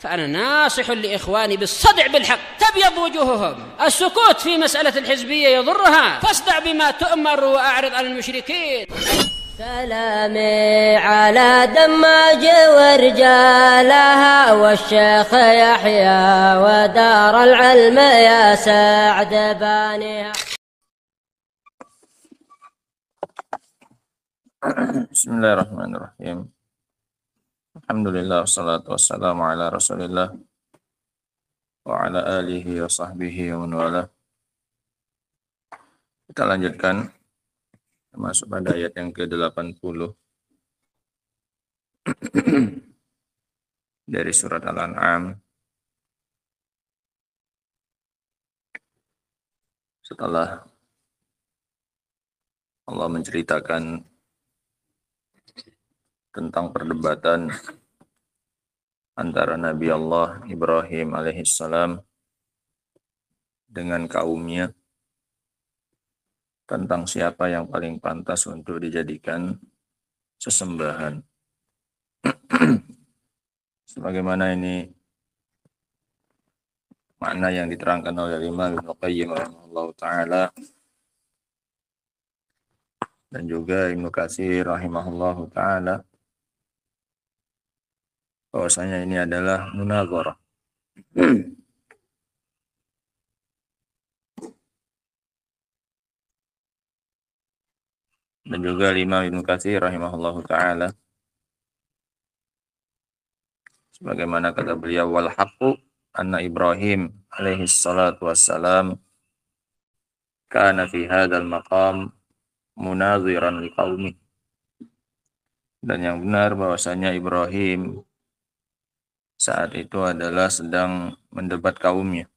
فأنا ناصح لإخواني بالصدع بالحق تبيض وجوههم. السكوت في مسألة الحزبية يضرها، فاصدع بما تؤمر وأعرض عن المشركين. سلامي على دماج ورجالها والشيخ يحيى ودار العلم يا سعد بانيها. Bismillahirrahmanirrahim. Alhamdulillah wassalatu wassalamu ala Rasulillah wa ala alihi wa sahbihi wa man wala. Kita lanjutkan masuk pada ayat yang ke-80 dari surat Al-An'am. Setelah Allah menceritakan tentang perdebatan antara Nabi Allah Ibrahim alaihissalam dengan kaumnya tentang siapa yang paling pantas untuk dijadikan sesembahan. Sebagaimana ini makna yang diterangkan oleh Imam Ibnu Qayyim rahimahullahu taala dan juga Ibnu Katsir rahimahullahu taala, bahwasanya ini adalah munazarah. Dan juga Imam Ibnu Katsir rahimahullahu taala, sebagaimana kata beliau, wal haqqu anna Ibrahim alaihi salatu wassalam kana fi hadzal maqam munaziran liqaumi. Dan yang benar bahwasanya Ibrahim saat itu adalah sedang mendebat kaumnya,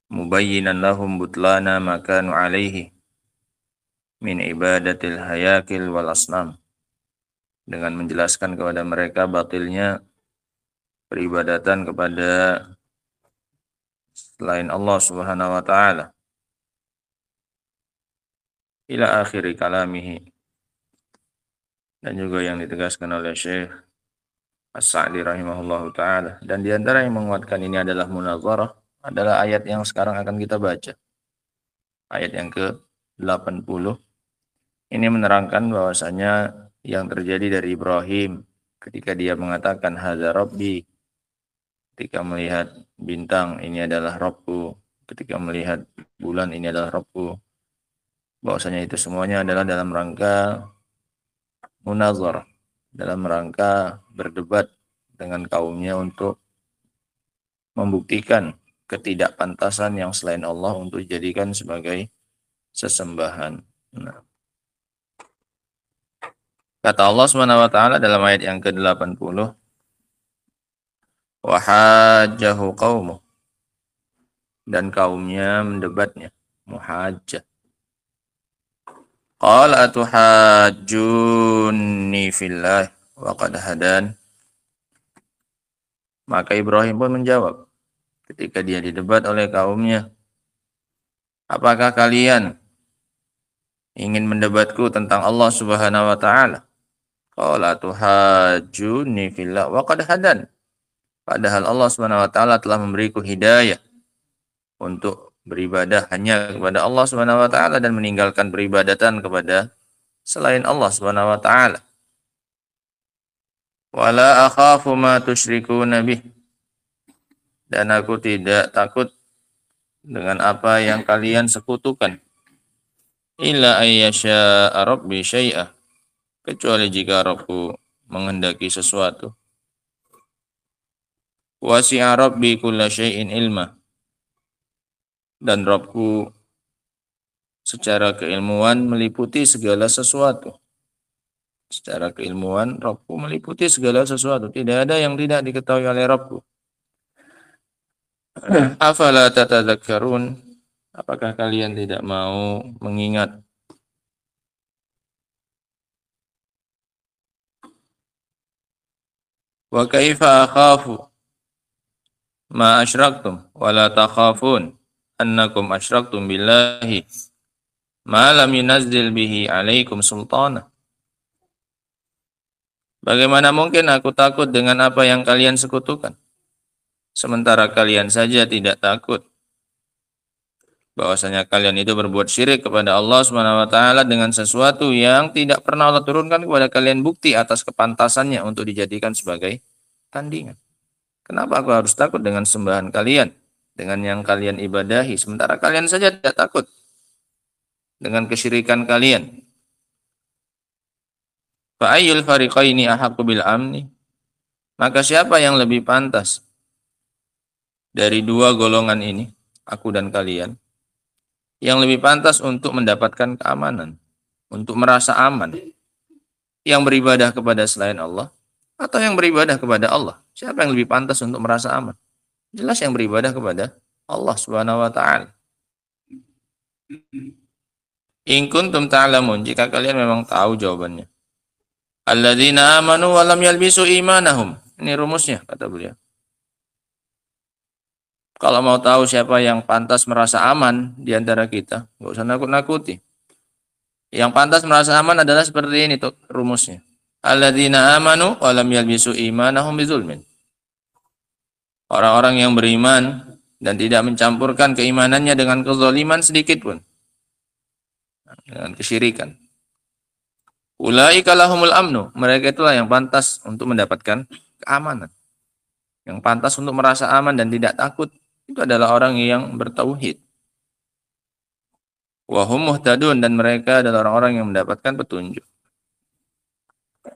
mubayyinan lahum butlana ma kanu alaihi min ibadatil hayakil wal asnam, dengan menjelaskan kepada mereka batilnya peribadatan kepada selain Allah Subhanahu wa taala, ila akhiri kalamihi. Dan juga yang ditegaskan oleh Syekh As-Sa'di rahimahullahu ta'ala. Dan di antara yang menguatkan ini adalah munazarah adalah ayat yang sekarang akan kita baca. Ayat yang ke-80. Ini menerangkan bahwasanya yang terjadi dari Ibrahim ketika dia mengatakan hadza rabbi, ketika melihat bintang ini adalah Rabbku, ketika melihat bulan ini adalah Rabbku, bahwasanya itu semuanya adalah dalam rangka munazarah, dalam rangka berdebat dengan kaumnya untuk membuktikan ketidakpantasan yang selain Allah untuk dijadikan sebagai sesembahan. Nah, kata Allah Subhanahu wa taala dalam ayat yang ke-80, wa hajjahu qaumuh, dan kaumnya mendebatnya, muhajjah. Qala atuhajjunni fillah wa qad hadan. Maka Ibrahim pun menjawab ketika dia didebat oleh kaumnya, apakah kalian ingin mendebatku tentang Allah Subhanahu wa taala? Qala atuhajjunni fillah wa qad hadan. Padahal Allah Subhanahu wa taala telah memberiku hidayah untuk beribadah hanya kepada Allah Subhanahu wa taala dan meninggalkan peribadatan kepada selain Allah Subhanahu wa taala. Wala akhafu ma tusyrikuna bih. Dan aku tidak takut dengan apa yang kalian sekutukan. Illa ayyasha rabbi syai'ah, kecuali jika Rabbku menghendaki sesuatu. Wasi'a rabbi kulla syai'in ilma. Dan Rabbku secara keilmuan meliputi segala sesuatu. Secara keilmuan Rabbku meliputi segala sesuatu. Tidak ada yang tidak diketahui oleh Rabbku. Afala tatadzakkarun, apakah kalian tidak mau mengingat? Wa kaifa akhafu ma asyraktum wa la takhafun annakum asyraktum billahi ma lam yunazzil bihi alaikum sultana. Bagaimana mungkin aku takut dengan apa yang kalian sekutukan? Sementara kalian saja tidak takut bahwasanya kalian itu berbuat syirik kepada Allah Subhanahu wa taala dengan sesuatu yang tidak pernah Allah turunkan kepada kalian bukti atas kepantasannya untuk dijadikan sebagai tandingan. Kenapa aku harus takut dengan sembahan kalian, dengan yang kalian ibadahi, sementara kalian saja tidak takut dengan kesyirikan kalian? Fa ayyul fariqaini ahaqqu bil amni? Maka siapa yang lebih pantas dari dua golongan ini, aku dan kalian, yang lebih pantas untuk mendapatkan keamanan, untuk merasa aman, yang beribadah kepada selain Allah atau yang beribadah kepada Allah? Siapa yang lebih pantas untuk merasa aman? Jelas yang beribadah kepada Allah Subhanahu wa taala. In kuntum ta'lamun, jika kalian memang tahu jawabannya. Alladzina amanu wa lam yalbisu imanahum. Ini rumusnya, kata beliau. Kalau mau tahu siapa yang pantas merasa aman di antara kita, nggak usah nakut-nakuti. Yang pantas merasa aman adalah seperti ini tuh rumusnya. Alladzina amanu wa lam yalbisu imanahum bizulmin. Orang-orang yang beriman dan tidak mencampurkan keimanannya dengan kezaliman sedikit pun. Dengan kesyirikan. Ulaika lahumul amnu. Mereka itulah yang pantas untuk mendapatkan keamanan. Yang pantas untuk merasa aman dan tidak takut. Itu adalah orang yang bertauhid. Wahum muhtadun, dan mereka adalah orang-orang yang mendapatkan petunjuk.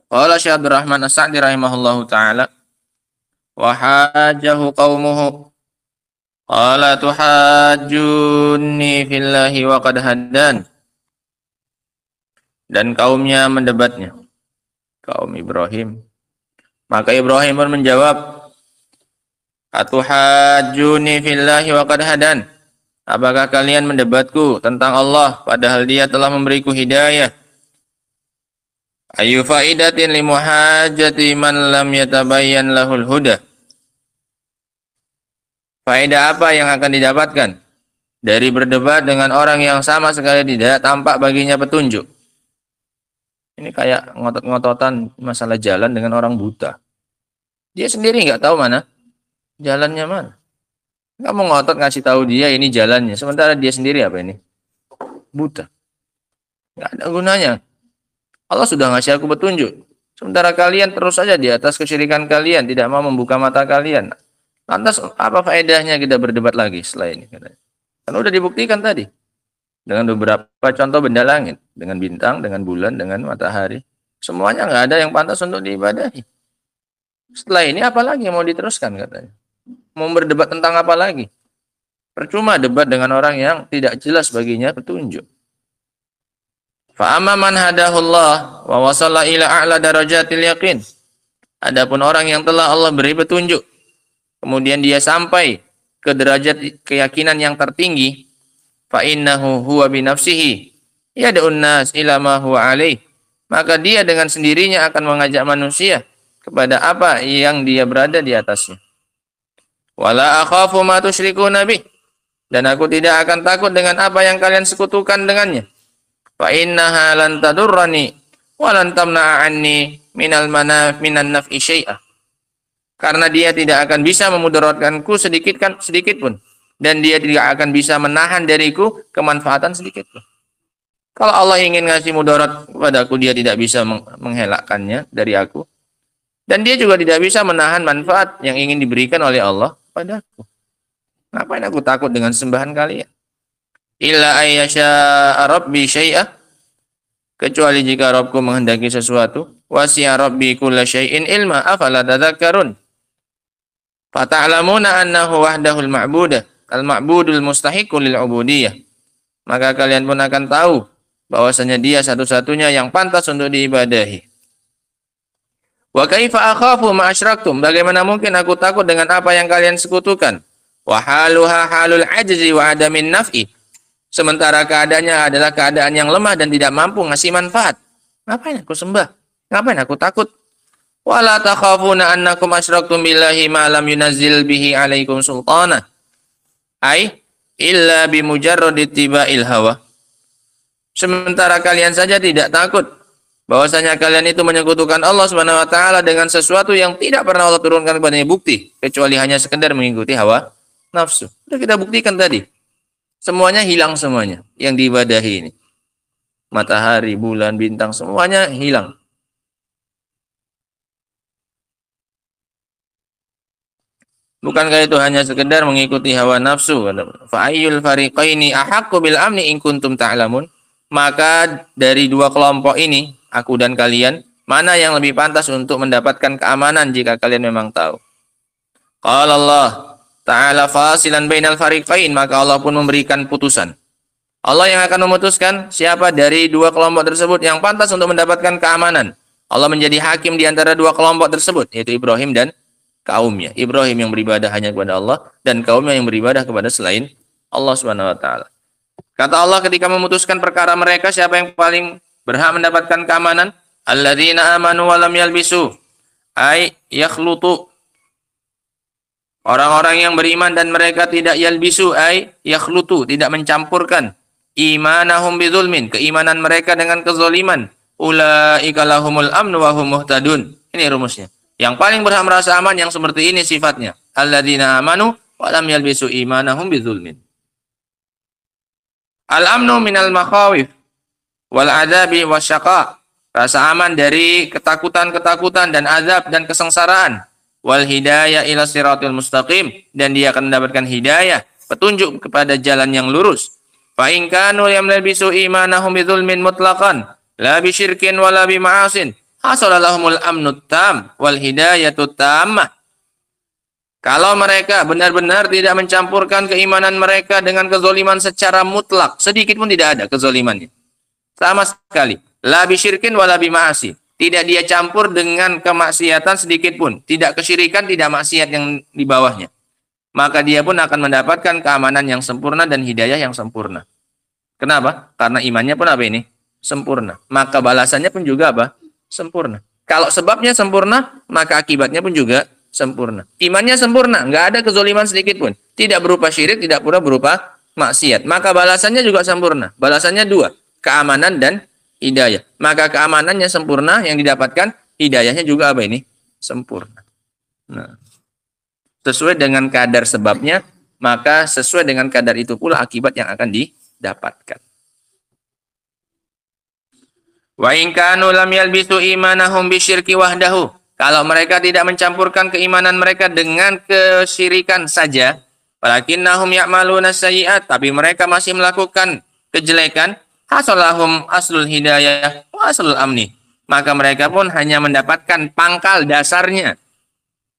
Qala Syekh Abdul Rahman As-Sa'di rahimahullahu ta'ala, wa hajahu qaumuhu qala tuhajjunni fillahi wa qad haddan. Dan kaumnya mendebatnya, kaum Ibrahim. Maka Ibrahim pun menjawab, atuhajjuni fillahi wa qad hadan. Apakah kalian mendebatku tentang Allah padahal Dia telah memberiku hidayah? Ayu faidatin li muhajjati man lam yatabayyan lahul huda. Faedah apa yang akan didapatkan dari berdebat dengan orang yang sama sekali tidak tampak baginya petunjuk? Ini kayak ngotot-ngototan masalah jalan dengan orang buta. Dia sendiri nggak tahu mana jalannya mana. Nggak mau ngotot ngasih tahu dia ini jalannya. Sementara dia sendiri apa ini? Buta. Nggak ada gunanya. Allah sudah ngasih aku petunjuk. Sementara kalian terus saja di atas kesyirikan kalian. Tidak mau membuka mata kalian. Lantas apa faedahnya kita berdebat lagi setelah ini? Kan udah dibuktikan tadi. Dengan beberapa contoh benda langit. Dengan bintang, dengan bulan, dengan matahari. Semuanya nggak ada yang pantas untuk diibadahi. Setelah ini apa lagi yang mau diteruskan katanya? Mau berdebat tentang apa lagi? Percuma debat dengan orang yang tidak jelas baginya petunjuk. Fa amma man hadahullah wa wasala ila a'la darajatil yaqin. Adapun orang yang telah Allah beri petunjuk, kemudian dia sampai ke derajat keyakinan yang tertinggi, fa innahu huwa bi nafsihi yad'un nas ila ma huwa alaih. Maka dia dengan sendirinya akan mengajak manusia kepada apa yang dia berada di atasnya. Wala akhafu ma tusyrikuna bih. Dan aku tidak akan takut dengan apa yang kalian sekutukan dengannya. Fa innaha lan tadurrani wa lan tamna'a anni minan naf'i syai'a. Karena dia tidak akan bisa memudaratkanku sedikit pun, dan dia tidak akan bisa menahan dariku kemanfaatan sedikit pun. Kalau Allah ingin ngasih mudarat kepadaku, dia tidak bisa menghelakkannya dari aku. Dan dia juga tidak bisa menahan manfaat yang ingin diberikan oleh Allah padaku. Ngapain aku takut dengan sembahan kalian? Illa ayyasha rabbi syai'ah. Kecuali jika Rabbku menghendaki sesuatu. Wasi'a rabbi kulla syai'in ilma afala tadhakkarun. Fata'lamuna annahu wahdahul ma'budah. Al-ma'budul mustahiqul lil'ubudiyah. Maka kalian pun akan tahu bahwasanya dia satu-satunya yang pantas untuk diibadahi. Wa kaifa akhafu ma asyraktum? Bagaimana mungkin aku takut dengan apa yang kalian sekutukan? Wa haluha halul ajzi wa adamin naf'i. Sementara keadaannya adalah keadaan yang lemah dan tidak mampu ngasih manfaat. Ngapain aku sembah? Ngapain aku takut? Wa la takhafuna annakum asyraktum billahi ma lam yunazzil bihi alaikum sultana. Ai illa bimujarrad ittiba'il hawa. Sementara kalian saja tidak takut bahwasanya kalian itu menyekutukan Allah Subhanahu wa taala dengan sesuatu yang tidak pernah Allah turunkan kepadanya bukti kecuali hanya sekedar mengikuti hawa nafsu. Sudah kita buktikan tadi. Semuanya hilang semuanya yang diibadahi ini. Matahari, bulan, bintang semuanya hilang. Bukankah itu hanya sekedar mengikuti hawa nafsu? Fa ayyul fariqaini ahaqqu bil amni in kuntum ta'lamun? Maka dari dua kelompok ini, aku dan kalian, mana yang lebih pantas untuk mendapatkan keamanan jika kalian memang tahu? Qala Allah Ta'ala fasilan bainal fariqain, maka Allah pun memberikan putusan. Allah yang akan memutuskan siapa dari dua kelompok tersebut yang pantas untuk mendapatkan keamanan. Allah menjadi hakim di antara dua kelompok tersebut, yaitu Ibrahim dan kaumnya. Ibrahim yang beribadah hanya kepada Allah dan kaumnya yang beribadah kepada selain Allah Subhanahu wa taala. Kata Allah ketika memutuskan perkara mereka, siapa yang paling berhak mendapatkan keamanan? Alladzina amanu wa lam yalbisu ay yakhlutu. Orang-orang yang beriman dan mereka tidak yalbisu ay yakhlutu, tidak mencampurkan imanahum bidzulmin, keimanan mereka dengan kezaliman. Ulaika lahumul amnu wa hum muhtadun. Ini rumusnya. Yang paling berhak merasa aman yang seperti ini sifatnya. Alladzina amanu wa lam yalbisu imanahum bidzulmin. Al-amnu minal makhawif wal adabi wasyaqa. Rasa aman dari ketakutan-ketakutan dan azab dan kesengsaraan. Wal hidayah ila siratil mustaqim, dan dia akan mendapatkan hidayah, petunjuk kepada jalan yang lurus. Fa in kanu yamlabisu imanahum bidzulmin mutlaqan la bisyirkin wala bima'asin hasalalahumul amnut tam wal hidayatut tammah. Kalau mereka benar-benar tidak mencampurkan keimanan mereka dengan kezoliman secara mutlak, sedikit pun tidak ada kezolimannya. Sama sekali. La bisyirkin wala bima'asi. Tidak dia campur dengan kemaksiatan sedikit pun. Tidak kesyirikan, tidak maksiat yang di bawahnya. Maka dia pun akan mendapatkan keamanan yang sempurna dan hidayah yang sempurna. Kenapa? Karena imannya pun apa ini? Sempurna. Maka balasannya pun juga apa? Sempurna. Kalau sebabnya sempurna, maka akibatnya pun juga sempurna. Imannya sempurna, nggak ada kezoliman sedikit pun. Tidak berupa syirik, tidak pula berupa maksiat. Maka balasannya juga sempurna. Balasannya dua, keamanan dan hidayah. Maka keamanannya sempurna, yang didapatkan hidayahnya juga apa ini? Sempurna. Nah, sesuai dengan kadar sebabnya, maka sesuai dengan kadar itu pula akibat yang akan didapatkan. Wa in kanu lam yalbisu imanahum bisyirki wahdahu. Kalau mereka tidak mencampurkan keimanan mereka dengan kesyirikan saja, walakinnahum ya'maluna sayyi'at, tapi mereka masih melakukan kejelekan, hasalahum aslul hidayah wa aslul amni. Maka mereka pun hanya mendapatkan pangkal dasarnya,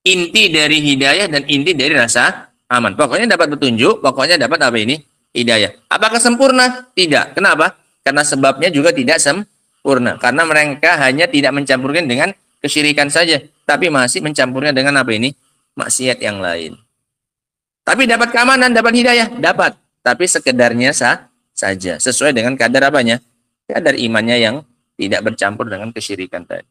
inti dari hidayah dan inti dari rasa aman. Pokoknya dapat petunjuk, pokoknya dapat apa ini? Hidayah. Apakah sempurna? Tidak. Kenapa? Karena sebabnya juga tidak sempurna. Karena mereka hanya tidak mencampurkan dengan kesyirikan saja, tapi masih mencampurnya dengan apa ini? Maksiat yang lain. Tapi dapat keamanan, dapat hidayah, dapat. Tapi sekedarnya saja, sesuai dengan kadar apanya? Kadar imannya yang tidak bercampur dengan kesyirikan tadi.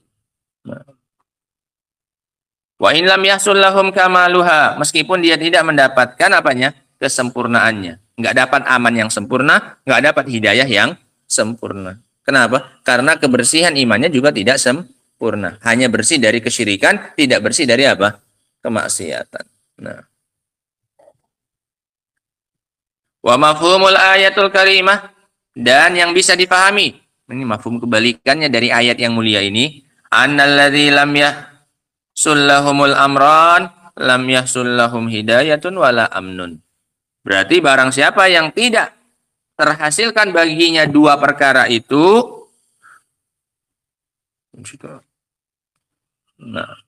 Wa in lam yahsul lahum kamaluha, meskipun dia tidak mendapatkan apanya? Kesempurnaannya. Nggak dapat aman yang sempurna, nggak dapat hidayah yang sempurna. Kenapa? Karena kebersihan imannya juga tidak sempurna. Hanya bersih dari kesyirikan, tidak bersih dari apa? Kemaksiatan. Nah. Wa mafhumul ayatul karimah, dan yang bisa dipahami. Ini mafhum kebalikannya dari ayat yang mulia ini. Annalladzi lam yahsullahumul amran lam yahsullahum hidayatun wala amnun. Berarti barang siapa yang tidak terhasilkan baginya dua perkara itu, nah,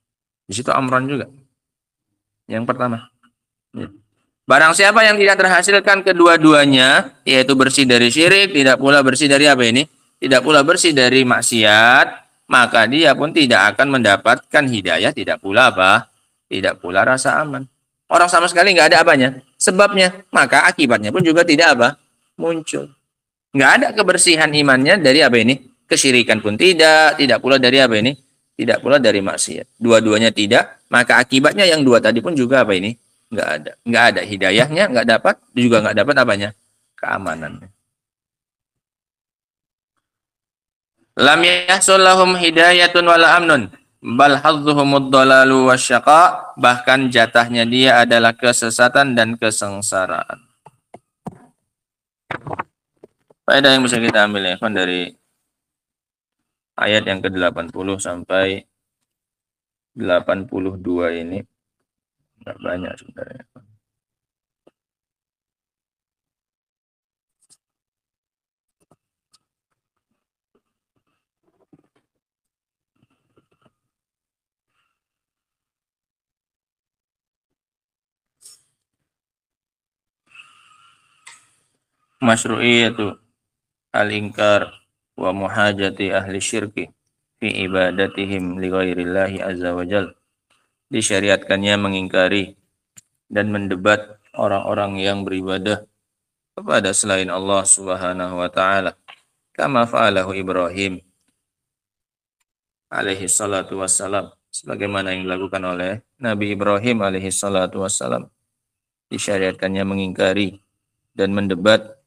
di situ amran juga. Yang pertama. Ya. Barang siapa yang tidak terhasilkan kedua-duanya, yaitu bersih dari syirik, tidak pula bersih dari apa ini? Tidak pula bersih dari maksiat, maka dia pun tidak akan mendapatkan hidayah, tidak pula apa? Tidak pula rasa aman. Orang sama sekali nggak ada apanya? Sebabnya. Maka akibatnya pun juga tidak apa? Muncul. Nggak ada kebersihan imannya dari apa ini? Kesyirikan pun tidak pula dari apa ini? Tidak pula dari maksiat. Dua-duanya tidak, maka akibatnya yang dua tadi pun juga apa ini? Nggak ada hidayahnya, nggak dapat, juga nggak dapat apanya? Keamanannya. Lam yahsul lahum hidayatun wala amnun, bal hadzuhumud dhalalu wasyaqa, bahkan jatahnya dia adalah kesesatan dan kesengsaraan. Faedah yang bisa kita ambil ya kan dari ayat yang ke-80 sampai 82 ini enggak banyak sebenarnya. Masyru'iyatu al-inkar wa muhajati ahli syirki fi ibadatihim li ghairillahi azza wa jal. Disyariatkannya mengingkari dan mendebat orang-orang yang beribadah kepada selain Allah Subhanahu wa taala, kama fa'alahu Ibrahim alaihi salatu wassalam, sebagaimana yang dilakukan oleh Nabi Ibrahim alaihi salatu wassalam. Disyariatkannya mengingkari dan mendebat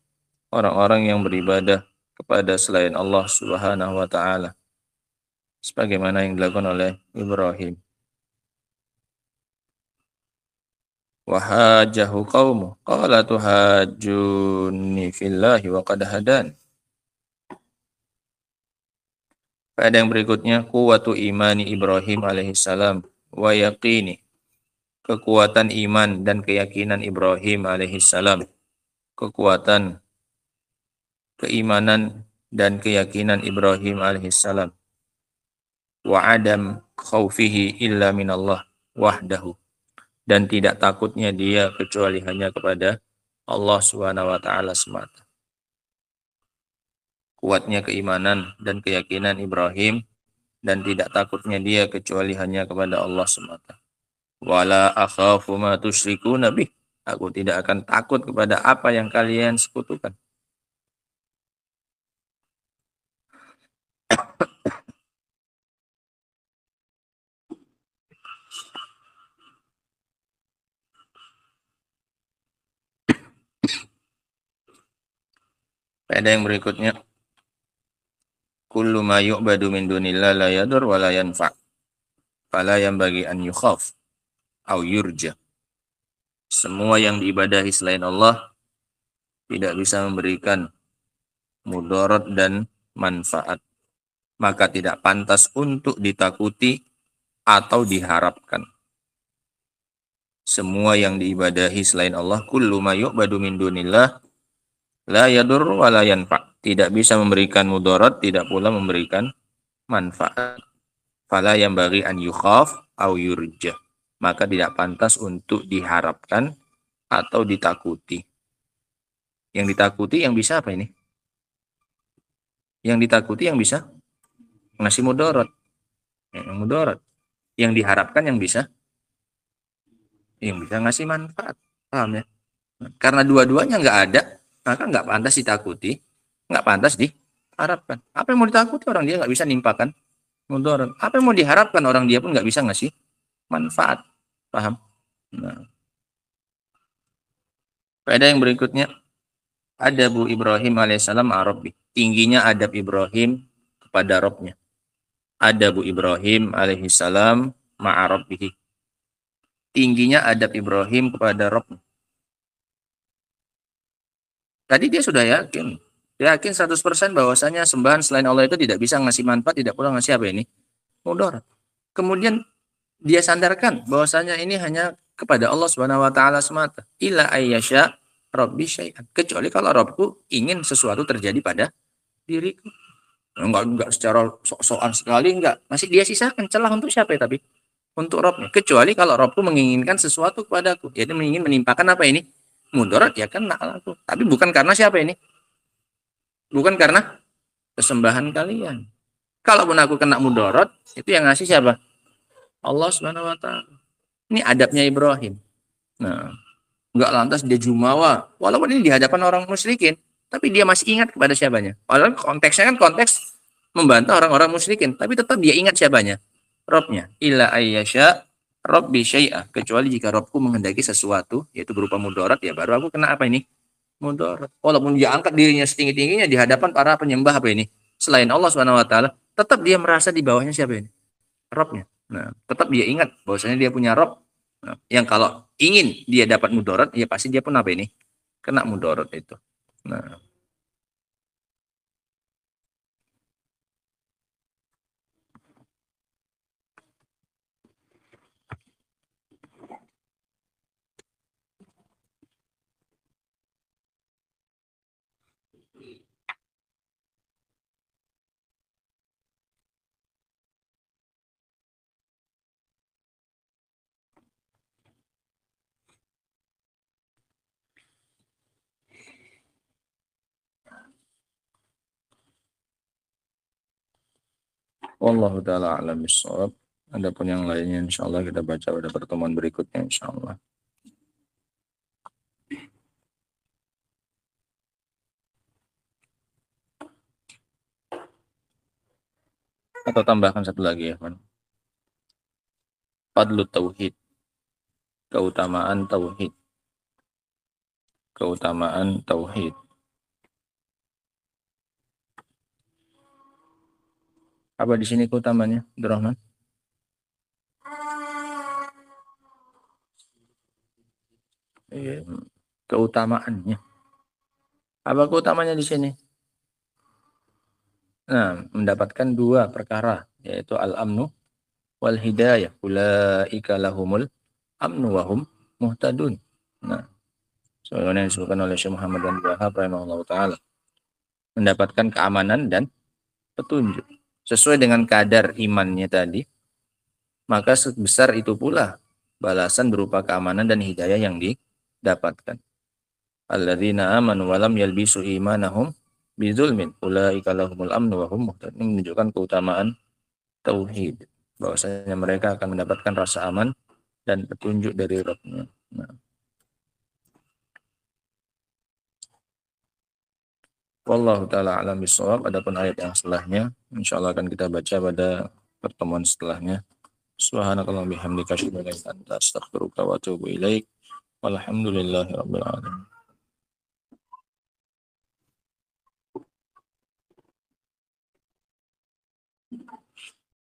orang-orang yang beribadah kepada selain Allah Subhanahu wa taala, sebagaimana yang dilakukan oleh Ibrahim. Wa hajahu qaumu qala tuhajjuni fillahi wa qad hadan. Pada yang berikutnya, quwwatu imani Ibrahim alaihissalam wa yaqini, kekuatan iman dan keyakinan Ibrahim alaihissalam, kekuatan keimanan dan keyakinan Ibrahim alaihissalam. Wa adam khaufihi illa minallah wahdahu, dan tidak takutnya dia kecuali hanya kepada Allah Subhanahu wa taala semata. Kuatnya keimanan dan keyakinan Ibrahim dan tidak takutnya dia kecuali hanya kepada Allah semata. Wala akhafu ma tusyrikuna bih, aku tidak akan takut kepada apa yang kalian sekutukan. Pada yang berikutnya, kullu ma yu'badu min dunillah la yadur wa la yanfa', fala yanbaghi an yukhaf au yurja. Semua yang diibadahi selain Allah tidak bisa memberikan mudarat dan manfaat, maka tidak pantas untuk ditakuti atau diharapkan. Semua yang diibadahi selain Allah, kullu ma yu'badu min dunillah la yadur wa la yanfa', tidak bisa memberikan mudarat, tidak pula memberikan manfaat. Fala yanbaghi an yukhaf au yurja, maka tidak pantas untuk diharapkan atau ditakuti. Yang ditakuti yang bisa apa ini? Yang ditakuti yang bisa ngasih mudarat. Mudarat. Yang diharapkan yang bisa ngasih manfaat. Paham ya? Karena dua-duanya nggak ada, maka nggak pantas ditakuti, nggak pantas diharapkan. Apa yang mau ditakuti orang dia nggak bisa nimpakan mudarat. Apa yang mau diharapkan orang dia pun nggak bisa ngasih manfaat. Paham? Nah. Pada yang berikutnya, adabu Ibrahim alaihissalam Arabi, tingginya adab Ibrahim kepada Rabbnya. Adabu Ibrahim alaihissalam ma'arabihi, tingginya adab Ibrahim kepada Rabbnya. Tadi dia sudah yakin 100% bahwasanya sembahan selain Allah itu tidak bisa ngasih manfaat, tidak pula ngasih apa ini? Mudarat. Kemudian dia sandarkan bahwasanya ini hanya kepada Allah Subhanahu wa taala semata. Illa ayyasha rabbi syai'an, kecuali kalau Rabbku ingin sesuatu terjadi pada diriku. Enggak secara sok-sokan sekali, enggak. Masih dia sisakan celah untuk siapa ya, tapi untuk Rabbnya. Kecuali kalau Rabbku menginginkan sesuatu kepadaku, yaitu ingin menimpakan apa ini? Mudarat, ya kan aku. Tapi bukan karena siapa ini? Bukan karena kesembahan kalian. Kalaupun aku kena mudarat, itu yang ngasih siapa? Allah Subhanahu wa taala. Ini adabnya Ibrahim. Nah, enggak lantas dia jumawa, walaupun ini di hadapan orang musyrikin, tapi dia masih ingat kepada siapanya. Walaupun konteksnya kan konteks membantah orang-orang musyrikin, tapi tetap dia ingat siapanya? Rabbnya. Illa ayyasha rabbi syai'a, kecuali jika Rabbku menghendaki sesuatu, yaitu berupa mudarat, ya baru aku kena apa ini? Mudarat. Walaupun dia angkat dirinya setinggi-tingginya di hadapan para penyembah apa ini? selain Allah Subhanahu wa taala, tetap dia merasa di bawahnya siapa ini? Robnya. Nah, tetap dia ingat bahwasanya dia punya Rob. Nah, yang kalau ingin dia dapat mudarat, ya pasti dia pun apa ini? Kena mudarat itu. Nah, wallahu taala a'lam bissawab. Adapun yang lainnya insyaallah kita baca pada pertemuan berikutnya insyaallah. Atau tambahkan satu lagi ya, Pan. Fadlut tauhid. Keutamaan tauhid. Keutamaan tauhid. Apa di sini keutamanya, Abdurrahman? Iya, keutamaannya. Apa keutamanya di sini? Nah, mendapatkan dua perkara, yaitu al-amnu wal hidayah. Ulaika lahumul amnu wa hum muhtadun. Nah, sebagaimana yang disebutkan oleh Syekh Muhammad bin Wahab rahimahullah taala, mendapatkan keamanan dan petunjuk sesuai dengan kadar imannya tadi, maka sebesar itu pula balasan berupa keamanan dan hidayah yang didapatkan. Alladzina amanu wa lam yalbisu imanahum bizulmin ulaika lahumul amnu wa hum muhtadun. Ini menunjukkan keutamaan tauhid, bahwasanya mereka akan mendapatkan rasa aman dan petunjuk dari Rabb-Nya. Nah, wallahu taala alam bisawab. Adapun ayat yang setelahnya insyaallah akan kita baca pada pertemuan setelahnya. Subhanakallahumma bihamdika asyhadu an la ilaha illa anta astaghfiruka wa atubu ilaik. Walhamdulillahirabbil alamin.